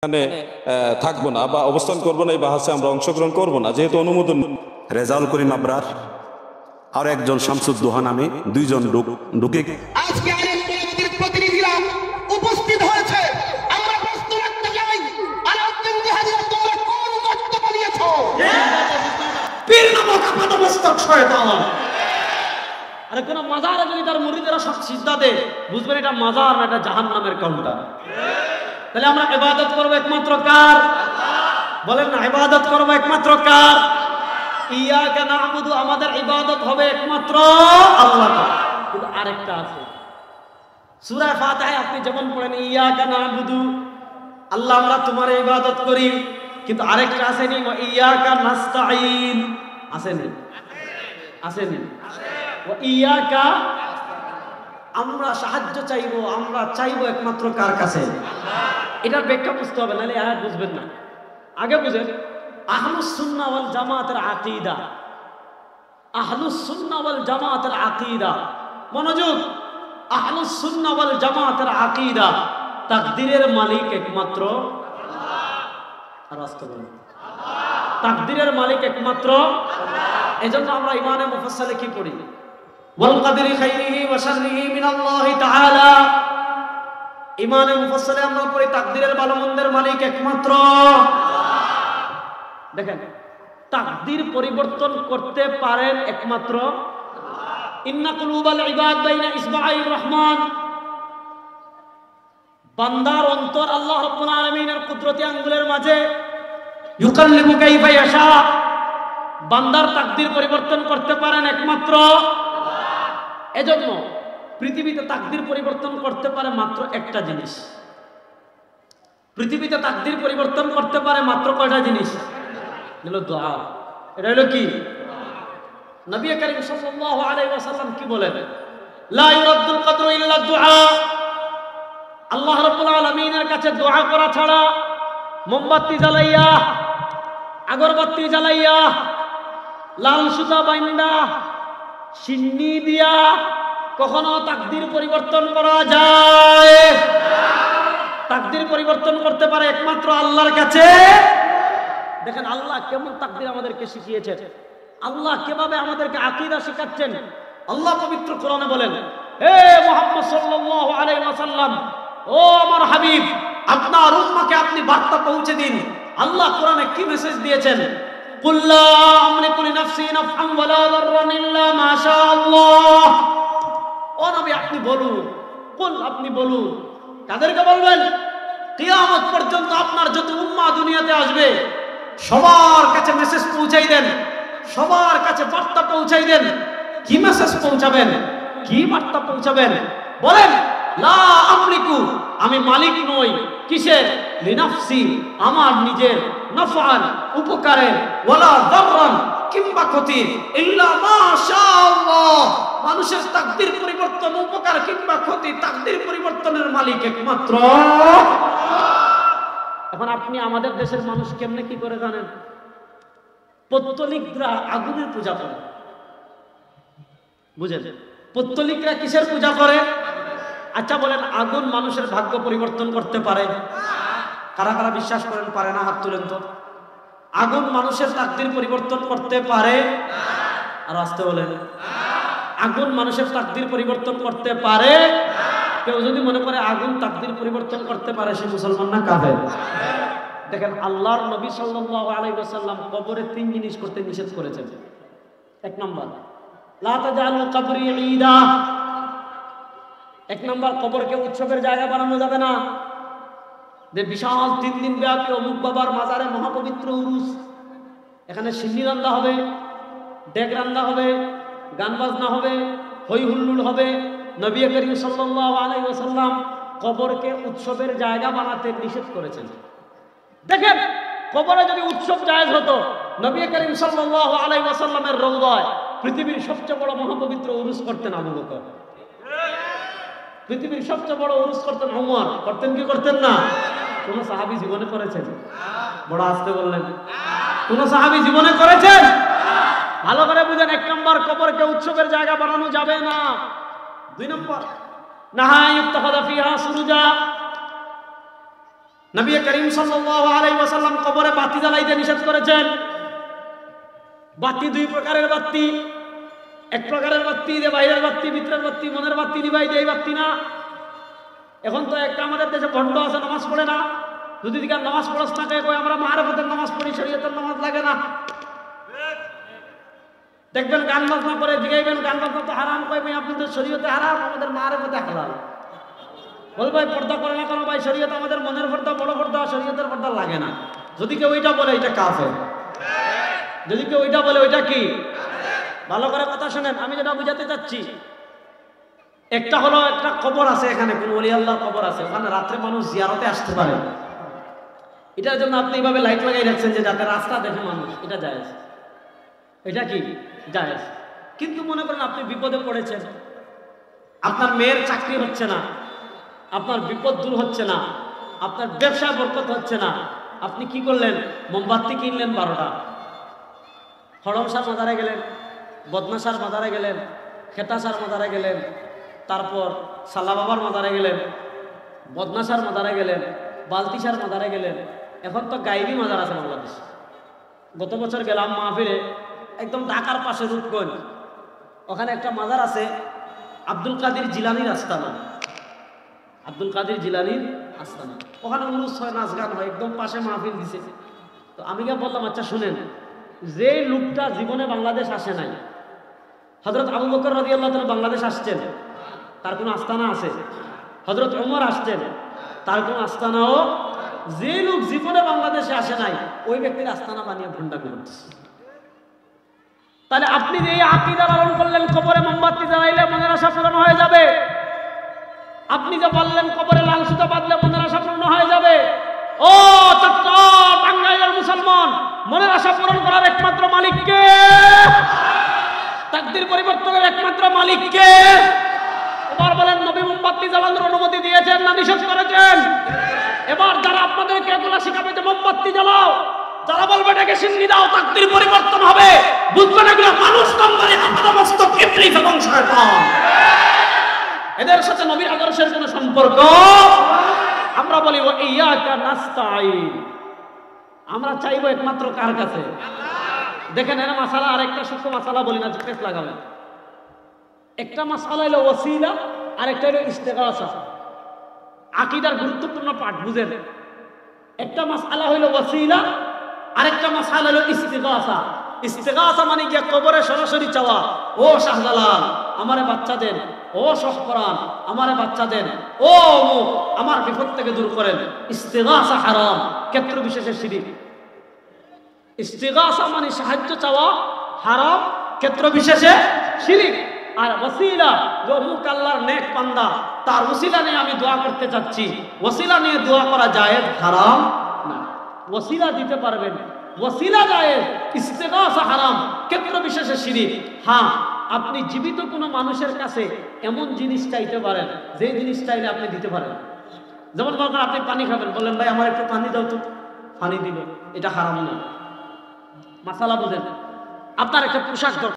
এখানে থাকবো না বা অবস্থান করবো না, এই বাহাসে আমরা অংশগ্রহণ করবো না যেহেতু অনুমোদন। রেজাউল করিম আবরার আর একজন শামসুদ্দোহা নামে দুইজন ঢুকে আজকে আমাদের প্রতিনিধিরা উপস্থিত হয়েছে। আমরা প্রশ্ন রাখতে চাই, আলাউদ্দিন জাহাঙ্গীর তোমরা কোন বক্তব্য দিয়েছো? পীর নামক আপাদমস্তক শয়তান। আরে কোন মাজারে যদি তার মুরিদেরা সব সিজদা দেয়, বুঝবেন এটা মাজার না, এটা জাহান্নামের কাউন্টার। তাহলে আমরা ইবাদত করব একমাত্র কার? বলেন না, ইবাদত করব একমাত্র কার? ইয়াকা না'বুদু, আমাদের ইবাদত হবে একমাত্র আল্লাহর। কিন্তু আরেকটা আছে, সূরা ফাতিহায় আপনি যেমন পড়েন ইয়াকা না'বুদু, আল্লাহ আমরা তোমার ইবাদত করি, কিন্তু আরেকটা আসেনি ইয়াকা নাস্তাঈন, আসেনি? আসেনি? ওয়া ইয়াকা, আমরা সাহায্য চাইবো, আমরা চাইবো একমাত্র কার কাছে? এটার ব্যাখ্যা বুঝতে হবে, নাহলে আয়াত বুঝবেন না। আগে বুঝেন আহলুস সুন্নাহ ওয়াল জামাতের আকীদা, আহলুস সুন্নাহ ওয়াল জামাতের আকীদা, মনোযোগ, আহলুস সুন্নাহ ওয়াল জামাতের আকীদা তাকদীরের মালিক একমাত্র আল্লাহ। আর আস্তে বলেন তাকদীরের মালিক একমাত্র আল্লাহ। এজন্য আমরা ইমানে মুফাসসালে কি পড়ি? ওয়াল কদরি খাইরিহি ওয়া শাররিহি মিনাল্লাহি তাআলা। ইমানে মুফাসসালে আমরা পড়ি তাকদীরের ভালো মন্দের মালিক একমাত্র আল্লাহ। দেখেন, তাকদীর পরিবর্তন করতে পারেন একমাত্র আল্লাহ। ইন্না কুলুবাল ইবাদ বাইনা ইসবাঈর রহমান, বান্দার অন্তর আল্লাহ রাব্বুল আলামিনের কুদরতি আঙ্গুলের মাঝে, ইউকাল্লিবু কাইফা ইয়াশা, বান্দার তাকদীর পরিবর্তন করতে পারেন একমাত্র আল্লাহ। এজন্য পৃথিবীতে তাকদীর পরিবর্তন করতে পারে মাত্র একটা জিনিস। পৃথিবীতে তাকদীর পরিবর্তন করতে পারে মাত্র কয়টা জিনিস? হলো দোয়া। এটা হলো কি? নবী করিম সাল্লাল্লাহু আলাইহি ওয়াসাল্লাম কি বলেন? লা ইউরাদ্দুল কদরু ইল্লা দুআ। আল্লাহ রাব্বুল আলামিনের কাছে দোয়া করা ছাড়া, মোমবাতি জ্বালাইয়া, আগরবাতি জ্বালাইয়া, লাল সুতা বাইন্দা, সিন্নি দিয়া কখনো তাকদীর পরিবর্তন করা যায়? তাকদীর পরিবর্তন করতে পারে একমাত্র আল্লাহর কাছে। দেখেন আল্লাহ কেমন তাকদীর আমাদেরকে শিখিয়েছেন, আল্লাহ কিভাবে আমাদেরকে আকীদা শেখাচ্ছেন। আল্লাহ পবিত্র কোরআনে বলেন, হে মুহাম্মদ সাল্লাল্লাহু আলাইহি ওয়াসাল্লাম, ও আমার হাবিব, আপনার উম্মাহকে আপনি বার্তা পৌঁছে দিন। আল্লাহ কোরআনে কি মেসেজ দিয়েছেন? কুল লা আমলিকু লিনাফসি নাফআন ওয়ালা দাররান ইল্লা মা শাআল্লাহ। ও নবী আপনি বলুন, কুল আপনি বলুন। কাদেরকে বলবেন? কিয়ামত পর্যন্ত আপনার যত উম্মাহ দুনিয়াতে আসবে সবার কাছে মেসেজ পৌঁছাই দেন, সবার কাছে বার্তা পৌঁছাই দেন। কি মেসেজ পৌঁছাবেন? কি বার্তা পৌঁছাবেন? বলেন, লা আমলিকু, আমি মালিক নই। কিসের? লিনাফসি, আমার নিজের, নাফআন, উপকারের, ওয়ালা দাররান, কিংবা ক্ষতি, ইল্লা মা শাআল্লাহ, মানুষের তাকদীর পরিবর্তন, উপকার কিংবা ক্ষতি, তাকদীর পরিবর্তনের মালিক একমাত্র আল্লাহ। এখন আপনি আমাদের দেশের মানুষ কেমনে কি করে জানেন? পৌত্তলিকরা আগুনের পূজা করে, বুঝেন? পৌত্তলিকরা কিসের পূজা করে? আচ্ছা বলেন, আগুন মানুষের ভাগ্য পরিবর্তন করতে পারে? কারা কারা বিশ্বাস করেন পারে না? হাত তুলেন তো। আগুন মানুষের তাকদীর পরিবর্তন করতে পারে? আর আসতে বলেন, আগুন মানুষের তাকদীর পরিবর্তন করতে পারে? কেউ যদি মনে করে আগুন তাকদীর পরিবর্তন করতে পারে, সে মুসলমান না কাফের? দেখেন আল্লাহর নবী সাল্লাল্লাহু আলাইহি ওয়াসাল্লাম কবরে তিন জিনিস করতে নিষেধ করেছেন। এক নাম্বার, লা তাজালু কবরি ঈদা। এক নাম্বার, কবরকে উৎসবের জায়গা বানানো যাবে না। যে বিশাল 3 দিন ব্যাপী অমুক বাবার মাজারে মহাপবিত্র উরুস, এখানে সিন্নি রান্না হবে, ডেক রান্না হবে, গান বাজনা হবে, হই হুল্লোড় হবে। নবী করিম সাল্লাল্লাহু আলাইহি ওয়াসাল্লাম কবরকে উৎসবের জায়গা বানাতে নিষেধ করেছেন। দেখেন, কবরে যদি উৎসব জায়েজ হতো, নবী করিম সাল্লাল্লাহু আলাইহি ওয়াসাল্লামের রওজায় পৃথিবীর সবচেয়ে বড় মহাপবিত্র উরুস করতেন আবু বকর, পৃথিবীর সবচেয়ে বড় উরুস করতেন ওমর, করতেন কি করতেন না? কোন সাহাবী জীবনে করেছেন? বড় আস্তে বললেন, কোন সাহাবী জীবনে করেছেন? ভালো করে বুঝেন। এক নম্বর, কবরকে উৎসবের জায়গা বানানো যাবে না। 2 নম্বর, নাহা ইউত্তাখাযা ফিহা সুরুজা, নবী করিম সাল্লাল্লাহু আলাইহি ওয়াসাল্লাম কবরে বাতি জ্বালাইতে নিষেধ করেছেন। বাতি দুই প্রকারের বাতি, এক প্রকারের বাতি যে বাইরের বাতি, ভিতরের বাতি, মনের বাতি নিবাই দেয়, এই বাতি না। এখন তো একটা আমাদের দেশে ভণ্ড আছে, নামাজ পড়ে না। যদি দিকে নামাজ পড়াস না কই আমরা মারফতের নামাজ পড়ি, শরীয়তের নামাজ লাগে না। দেখবেন গান বাজনা করে জিগাইবেন গান বাজনা তো হারাম, কই ভাই আপনাদের শরীয়তে হারাম, আমাদের মারফতে হালাল। বল ভাই পর্দা করে না কেন? ভাই শরীয়ত আমাদের মনের পর্দা, বড় পর্দা, শরীয়তের পর্দা লাগে না। যদি কেউ ওইটা বলে এটা কাফের, যদি কেউ ওইটা বলে ওইটা কি? ভালো করে কথা শুনেন, আমি যেটা বুঝাতে চাচ্ছি, একটা হলো একটা কবর আছে, এখানে কোন ওলি আল্লাহর কবর আছে, ওখানে রাত্রে মানুষ জিয়ারতে আসতে পারে। এটার জন্য আপনি এইভাবে লাইট লাগাই রাখছেন যে যাতে রাস্তা দেখে মানুষ, এটা জায়েজ। এটা কি জায়েজ। কিন্তু মনে করেন আপনি বিপদে পড়েছেন, আপনার মেয়ের চাকরি হচ্ছে না, আপনার বিপদ দূর হচ্ছে না, আপনার ব্যবসা বরকত হচ্ছে না, আপনি কি করলেন? মোমবাতি কিনলেন 12টা, হরমসার মাজারে গেলেন, বদনাসার মাজারে গেলেন, খেতাসার মাজারে গেলেন, তারপর সাল্লা বাবার মাজারে গেলেন, বদনাসার মাজারে গেলেন, বালতিসার মাজারে গেলেন। এখন তো গাইবি মাজার আছে বাংলাদেশ। গত বছর গেলাম মাহফিলে, একদম ঢাকার পাশে রূপগঞ্জ, ওখানে একটা মাজার আছে আব্দুল কাদের জিলানির আস্তানা, আব্দুল কাদের জিলানির আস্তানা। ওখানে উরুস হয়, নাচ গান হয়, একদম পাশে মাহফিল দিছে। তো আমি গিয়ে বললাম, আচ্ছা শুনেন, যে লোকটা জীবনে বাংলাদেশ আসে নাই, হযরত আবু বকর রাদিয়াল্লাহু তাআলা বাংলাদেশ আসছেন, তার কোনো আস্তানা আছে? হযরত ওমর আসছেন, তার কোনো আস্তানাও? যে লোক জীবনে বাংলাদেশে আসে নাই, ওই ব্যক্তির আস্তানা বানিয়ে ভণ্ডামি করতেছে। তাহলে আপনি যে এই আকীদা লালন করলেন কবরে মোমবাতি জ্বালাইলে মনের আশা পূরণ হয়ে যাবে, আপনি যে বললেন কবরে লাল সুতা বাঁধলে মনের আশা পূর্ণ হয়ে যাবে, ও টাঙ্গাইলের মুসলমান, মনের আশা পূরণ করার একমাত্র মালিক কে? তাকদীর পরিবর্তনের একমাত্র মালিক কে? এবার বলেন, নবী মোমবাতি জ্বালানোর অনুমতি দিয়েছেন না নিষেধ করেছেন? এবার যারা আপনাদেরকে এগুলো শিখাবে যে মোমবাতি জ্বালাও, যারা বলবে এটাকে সিন্নি দাও, তাকদীর পরিবর্তন হবে, বুঝবেন এগুলো মানুষ নম্বরে আপাদমস্তক ইবলিস এবং শয়তান। এদের সাথে নবীর আদর্শের কোনো সম্পর্ক। আমরা বলি ওয়া ইয়াকা নাস্তাঈন, আমরা চাইবো একমাত্র কার কাছে? দেখেন এর মাসালা, আরেকটা সূক্ষ্ম মাসালা বলি না, পেট লাগাবেন। একটা মাসালা হলো ওয়াসিলা, আরেকটা হলো ইস্তেগাসা। আকীদার গুরুত্বপূর্ণ পাঠ বুঝেন। একটা মাসালা হলো ওয়াসিলা, আরেকটা মাসালা হলো ইস্তেগাসা। ইস্তেগাসা মানে কি? কবরে সরাসরি চাওয়া, ও শাহজালাল আমারে বাচ্চা দেন, ও শহপরান আমারে বাচ্চা দেন, ও অমুক আমার বিপদ থেকে দূর করেন। ইস্তেগাসা হারাম, ক্ষেত্র বিশেষে শিরক। ইস্তেগাসা মানে সাহায্য চাওয়া, হারাম, ক্ষেত্র বিশেষে শিরক। আর ওসিলা, যে অমুক আল্লাহর নেক বান্দা, তার ওসিলা নিয়ে আমি দোয়া করতে চাচ্ছি, ওসিলা নিয়ে দোয়া করা জায়েজ, হারাম না। ওসিলা দিতে পারবেন, ওসিলা জায়েজ, ইস্তেগাসা হারাম, ক্ষেত্র বিশেষে শিরক। হ্যাঁ, আপনি জীবিত কোনো মানুষের কাছে এমন জিনিস চাইতে পারেন, যে জিনিস চাইলে আপনি দিতে পারেন। যেমন দরকার আপনি পানি খাবেন, বললেন ভাই আমার একটু পানি দাও তো, পানি দিল, এটা হারাম না। মাসালা বুঝেন। আপনার একটা পোশাক দরকার,